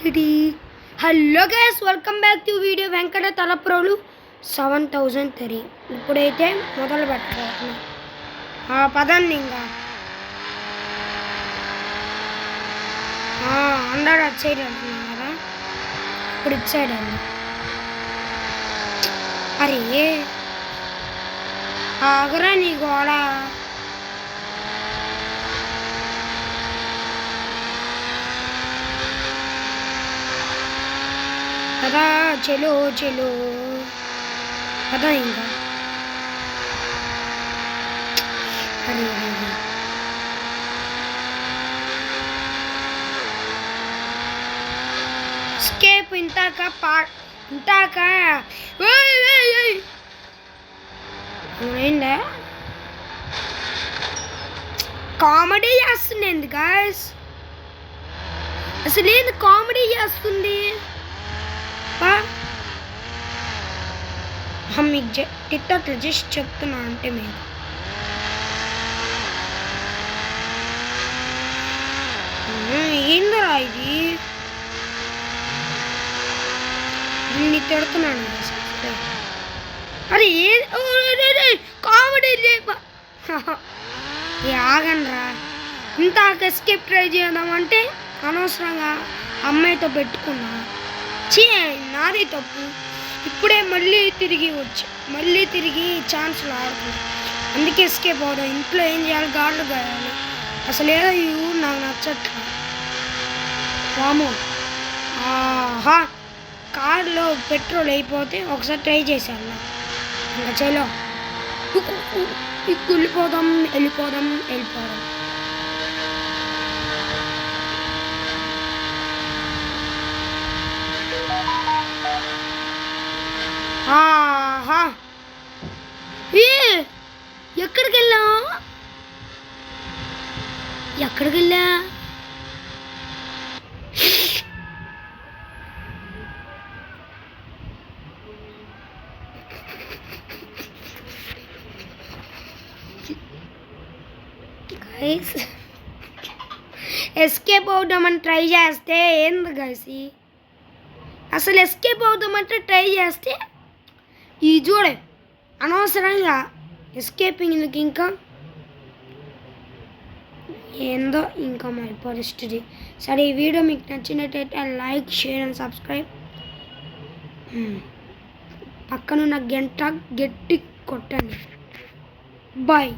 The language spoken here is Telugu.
Hello guys, welcome back to video Venkata Talaprolu 7003. ఇప్పుడైతే మొదలు పెట్టబోతున్నాం. పదండి ఇంకా అందరూ అటు సైడ్ అంటున్నాం కదా, ఇప్పుడు ఇటు సైడ్ అండి. అరే ఆగరా నీ గోడ. కదా చెలో చెలో కదా ఇంకా. అరే స్కేప్ ఇంతాక ఏందా కామెడీ చేస్తుంది. ఎందుకు గాయస్ అసలు ఏంది కామెడీ చేస్తుంది? మీకు టిక్టాక్లో జస్ట్ చెప్తున్నా అంటే మీరు ఏందరా ఇది నిన్ను తిడుతున్నాను. అరే కామెడీ ఆగండ్రా. ఇంత ఎస్కేప్ ట్రై చేద్దామంటే అనవసరంగా అమ్మాయితో పెట్టుకున్నా. నాది తప్పు. ఇప్పుడే మళ్ళీ తిరిగి ఛాన్స్లు ఆడుతున్నాను. అందుకే ఎస్కేప్ అవుదాం. ఇంట్లో ఏం చేయాలి? గార్డులు కాయాలి. అసలు ఏదో ఈ ఊరు నాకు నచ్చట్లేదు. వామో కార్లో పెట్రోల్ అయిపోతే ఒకసారి ట్రై చేశాను. ఇంకా చలో వెళ్ళిపోదాం. ఎక్కడికి వెళ్ళా? గైస్ ఎస్కేప్ అవుదామని ట్రై చేస్తే ఏంది గైస్? అసలు ఎస్కేప్ అవుదామంటే ట్రై చేస్తే ఈ చూడే అనవసరంగా ఎస్కేపింగ్ ఎందుకు? ఇంకా ఏందో ఇంకా మా పరిస్థితి. సరే, ఈ వీడియో మీకు నచ్చినట్టయితే లైక్, షేర్ అండ్ సబ్స్క్రైబ్. పక్కనున్న గంట గట్టి కొట్టండి. బాయ్.